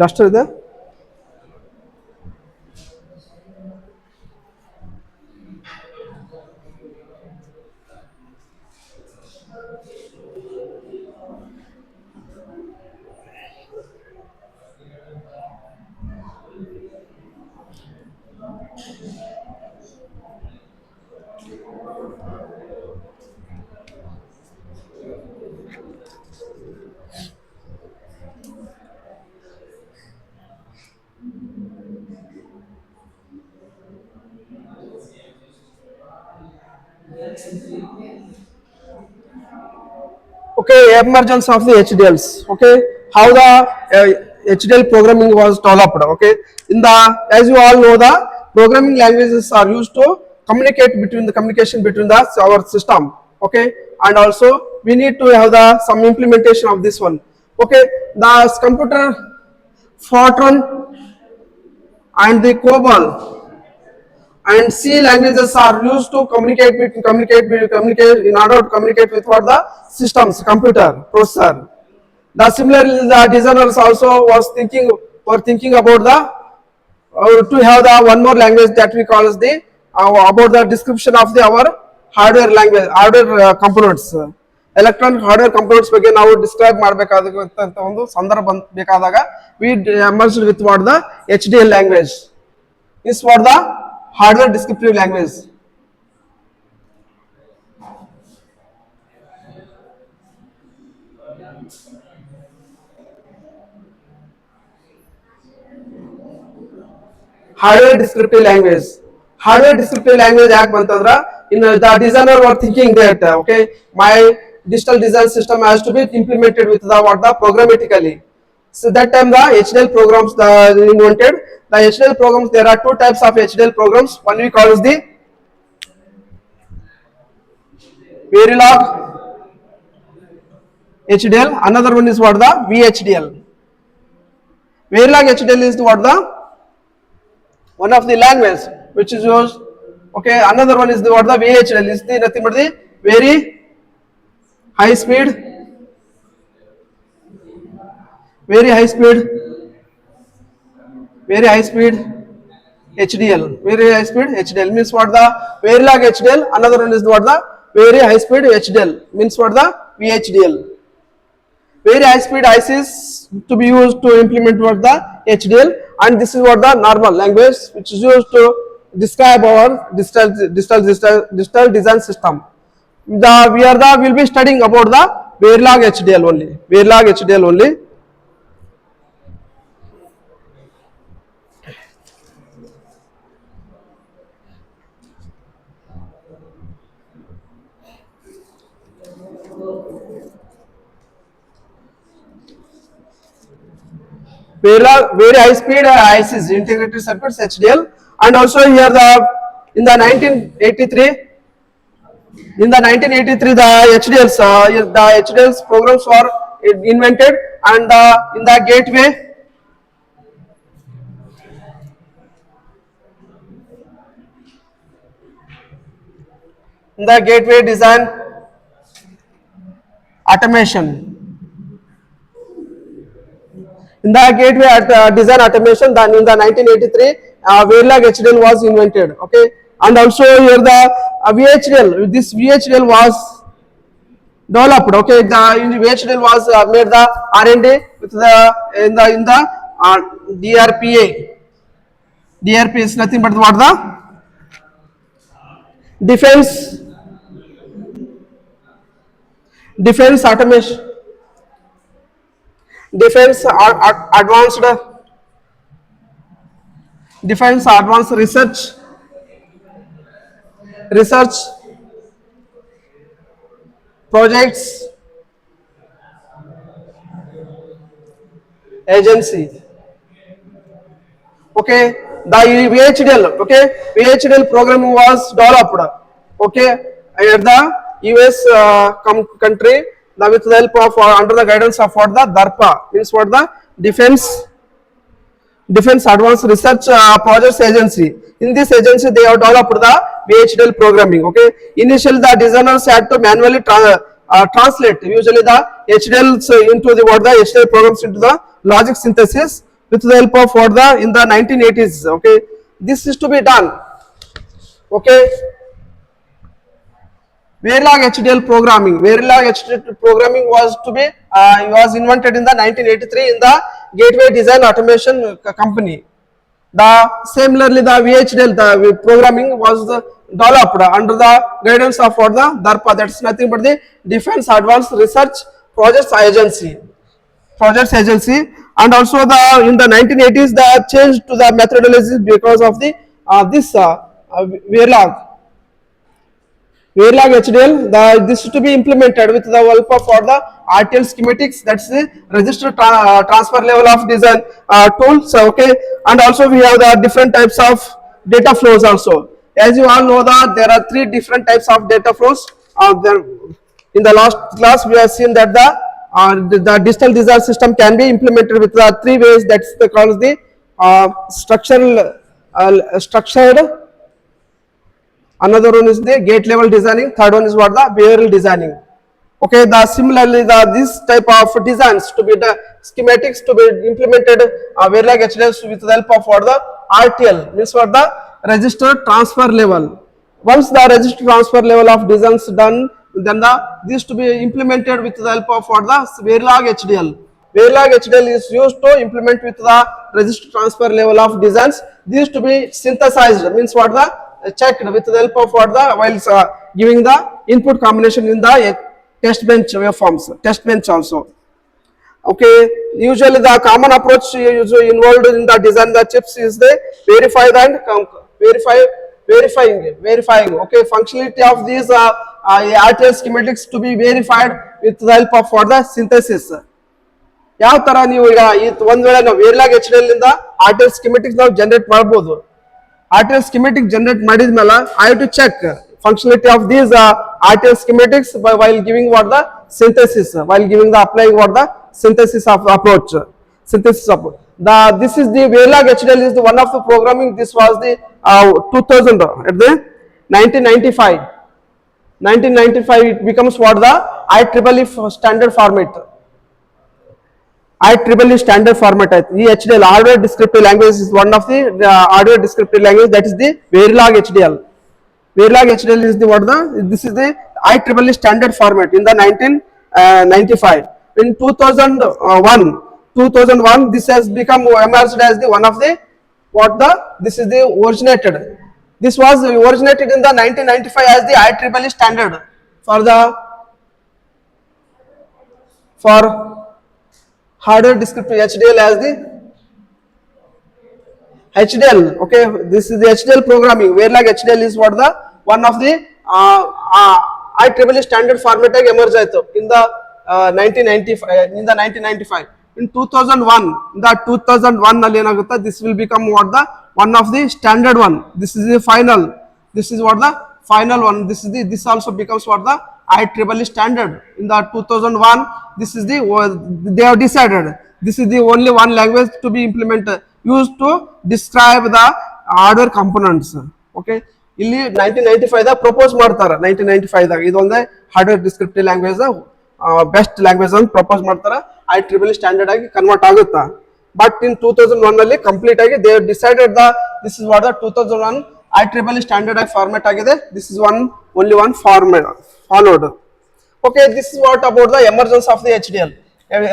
duster ಇದೆ. Okay, emergence of the HDLs. Okay, how the HDL programming was developed. Okay, in the, as you all know, the programming languages are used to communicate between the communication between the our system. Okay, and also we need to have the some implementation of this one. Okay, the computer Fortran and the COBOL and C languages are used to communicate in order to communicate with what the systems, computer, processor. The similarly, the designers also were thinking about the to have the one more language that we call as the about the description of the our hardware language, hardware components. Electronic hardware components ಬಗ್ಗೆ ನಾವು describe ಮಾಡಬೇಕಾದಂತ ಒಂದು ಸಂದರ್ಭ ಬೇಕಾದಾಗ we emerged with what the HDL language is for the hardware descriptive language. Hardware descriptive language. Hardware descriptive language ಯಾಕೆ ಬಂತಂದ್ರ in the designer were thinking that okay, my digital design system has to be implemented with the what the programmatically. So that time the HDL programs the invented. The HDL programs, there are two types of HDL programs. One we call is the Verilog HDL. Another one is what the VHDL. Verilog HDL is what the one of the language which is used. Okay, another one is the what the VHDL is the nothing but the very high speed, very high speed HDL. Very high speed HDL means what the Verilog HDL. Another one is what the very high speed HDL means what the VHDL. Very high speed ICs to be used to implement what the HDL, and this is what the normal language which is used to describe our digital design system. We'll be studying about the Verilog HDL only. Verilog HDL only. Very high speed ICs, integrated circuits HDL, and also here in the 1983 the HDLs programs were invented, and in the gateway design automation. In the gateway design automation, then in the 1983, Verilog HDL was invented. Okay, and also here the VHDL. This VHDL was developed. Okay, the VHDL was made the R&D with the in the DRPA. DRPA is nothing but what the defense automation. Defense advanced research projects agency. Okay, the VHDL. Okay, VHDL program was developed. Okay, at the US country, with the help of under the guidance of what the DARPA means what the Defense Advanced Research Projects Agency. In this agency, they have developed the VHDL programming. Okay, initially the designers had to manually translate usually the HDLs into the what the HDL programs into the logic synthesis with the help of what the in the 1980s. Okay, this is to be done. Okay, Verilog HDL programming. Verilog HDL programming was to be was invented in the 1983 in the Gateway Design Automation Company. The similarly the VHDL the programming was developed under the guidance of what the DARPA, that's nothing but the Defense Advanced Research Projects Agency. And also the in the 1980s the change to the methodology because of the this Verilog HDL, this is to be implemented with the help of for the RTL schematics, that's the register transfer level of design tools. Okay, and also we have the different types of data flows also. As you all know that there are three different types of data flows. In the last class we have seen that the digital design system can be implemented with the three ways, that's the called the structured. Another one is the gate level designing. Third one is what the behavioral designing. Okay, similarly this type of designs to be the schematics to be implemented Verilog HDLs with the help of what the RTL, means what the register transfer level. Once the register transfer level of designs done, then this to be implemented with the help of what the Verilog HDL. Verilog HDL is used to implement with the register transfer level of designs. This to be synthesized, means what the checked with the help of what the while giving the input combination in the test bench waveforms, test bench also. Okay, usually the common approach usually involved in the design the chips is the verifying. Okay, functionality of these RTL schematics to be verified with the help of what the synthesis. ಯಾವ ತರ ನೀವು ಈಗ ಒಂದು ವೇಳೆ ನಾವು Verilog HDL ಇಂದ RTL schematics ನಾವು generate ಮಾಡಬಹುದು. RTL schematic generate ಮಾಡಿದ್ಮೇಲೆ I have to check functionality of these RTL schematics while giving what the synthesis, while giving the applying what the synthesis of approach. This is the Verilog HDL is the one of the programming. This was the 2000 at the 1995. 1995 it becomes what the IEEE standard format. IEEE standard format. HDL hardware descriptive language is one of the hardware descriptive language, that is the Verilog HDL. Verilog HDL is the what the this is the IEEE standard format in the 1995. In 2001 this has become emerged as the one of the what the this is the originated. This was originated in the 1995 as the IEEE standard for hardware descriptive HDL as the HDL. Okay, this is the HDL programming. Verilog HDL is what the one of the IEEE standard format emerged in the 1995. In 2001, ನಲ್ಲಿ ಏನಾಗುತ್ತೆ, this will become what the one of the standard one. This is the final. This is what the final one. This also becomes what the IEEE standard. In the 2001, this is the they have decided this is the only one language to be implemented used to describe the hardware components. Okay, ಇಲ್ಲಿ 1995 ದಾಗ propose ಮಾಡ್ತಾರೆ. 1995 ದಾಗ ಇದೊಂದೇ hardware descriptive language best language ಅಂತ propose ಮಾಡ್ತಾರೆ. IEEE standard ಆಗಿ convert ಆಗುತ್ತಾ. But in 2001 ನಲ್ಲಿ ಕಂಪ್ಲೀಟ್ ಆಗಿ they decided this is what the 2001 IEEE standard ಆಗಿ ಫಾರ್ಮ್ಯಾಟ್ ಆಗಿದೆ. This is only one format followed. Okay, this is what about the emergence of the HDL.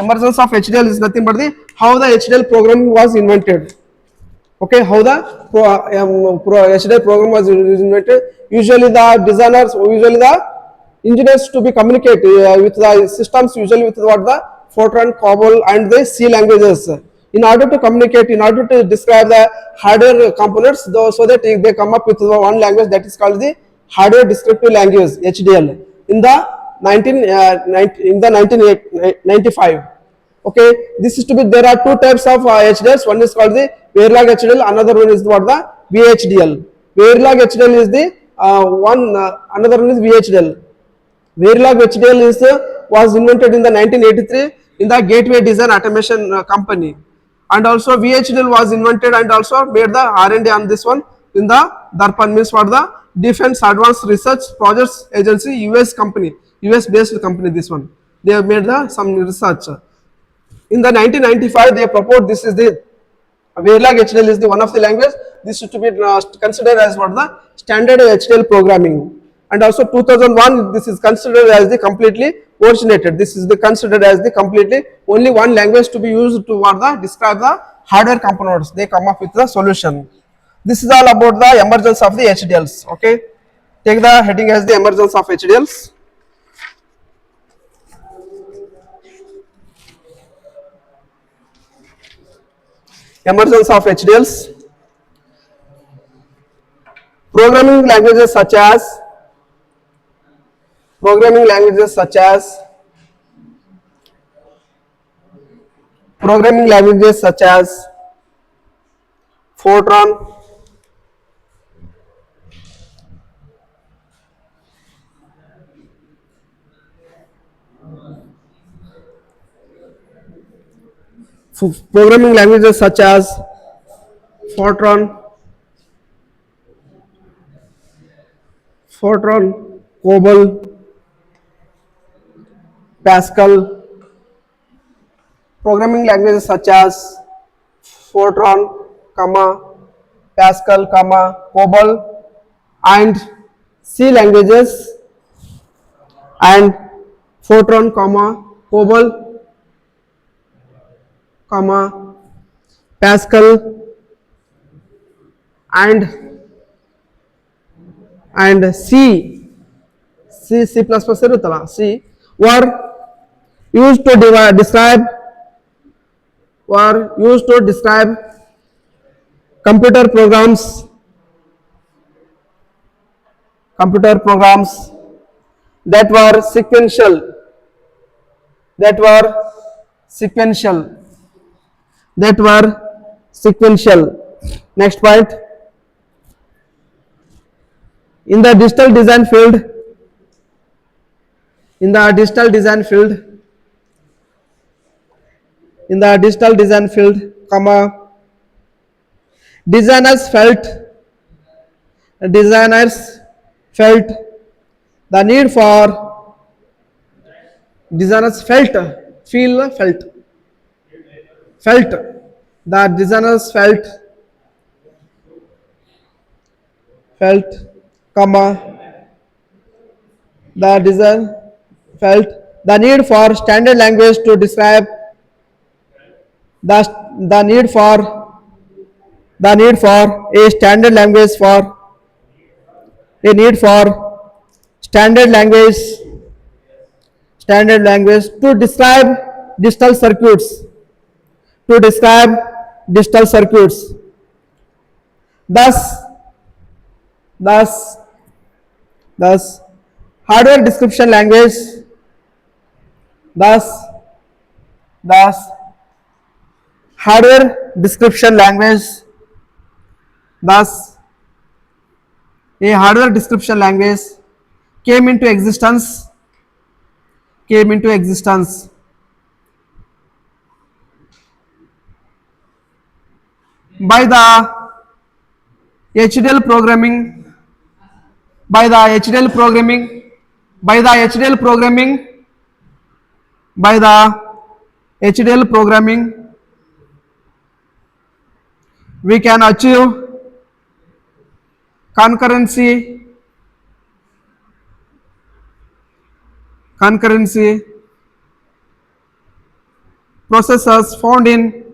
Emergence of HDL is nothing but the how the HDL programming was invented. Okay, how the HDL program was invented. Usually the designers, usually the engineers to be communicate with the systems, usually with what the Fortran, COBOL and the C languages. In order to communicate, in order to describe the hardware components, so that they come up with one language that is called the hardware descriptive language HDL. In the 1995. Okay, this is to be there are two types of HDLs. One is called the Verilog HDL, another one is what the VHDL. Verilog HDL is the another one is VHDL. Verilog HDL was invented in the 1983 in the Gateway Design Automation Company, and also VHDL was invented and also made the R&D on this one in the DARPA, means what the Defense Advanced Research Projects Agency, US company. US based company. This one, they have made some research. In the 1995, they proposed this is the Verilog HDL is the one of the language. This is to be considered as what the standard HDL programming. And also 2001, this is considered as the completely originated. This is the considered as the completely only one language to be used to what the describe the hardware components. They come up with the solution. This is all about the emergence of the HDLs. Okay, take the heading as the emergence of HDLs. Emergence of HDLs. Programming languages such as programming languages such as Fortran, programming languages such as Fortran, COBOL, Pascal. Programming languages such as Fortran, Pascal, COBOL, and C languages, and Fortran, COBOL, Pascal, and C ಇರುತ್ತಲ್ಲ C were used to describe computer programs that were sequential. Next point, in the digital design field, designers felt the need for standard language to describe the need for a standard language to describe digital circuits. Thus hardware description language came into existence by the HDL programming we can achieve concurrency processors found in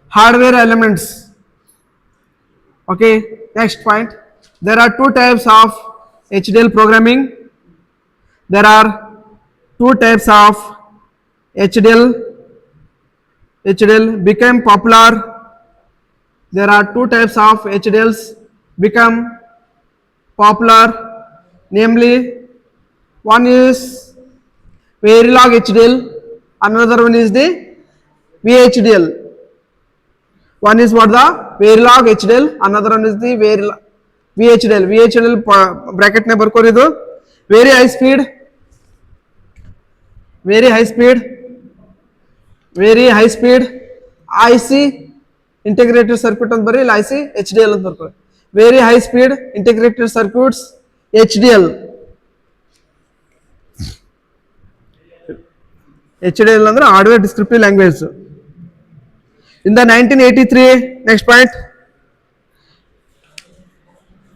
hardware elements. Okay, next point, there are two types of HDL programming. HDL became popular. There are two types of HDLs become popular, namely one is Verilog HDL, another one is the VHDL. One is what the Verilog HDL, another one is the VHDL bracket ne ಬರ್ಕೋರಿದು very high speed IC integrated circuit ಅಂತ ಬರೀ IC HDL ಅಂತ ಬರ್ಕೊಳ್ಳಿ very high speed integrated circuits HDL ಅಂದ್ರೆ hardware descriptive language. In the 1983 next point,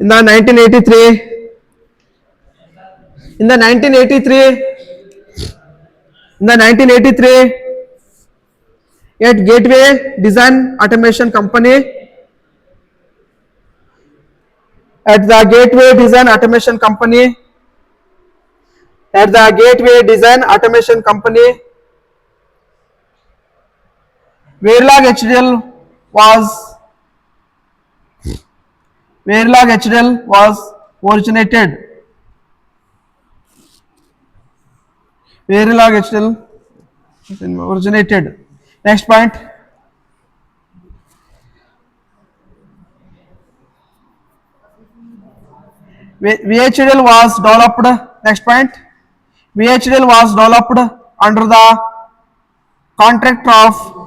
in the 1983 at Gateway Design Automation Company, at the Gateway Design Automation Company, Verilog HDL was originated. Next point. VHDL was developed. Next point. VHDL was developed under the contract of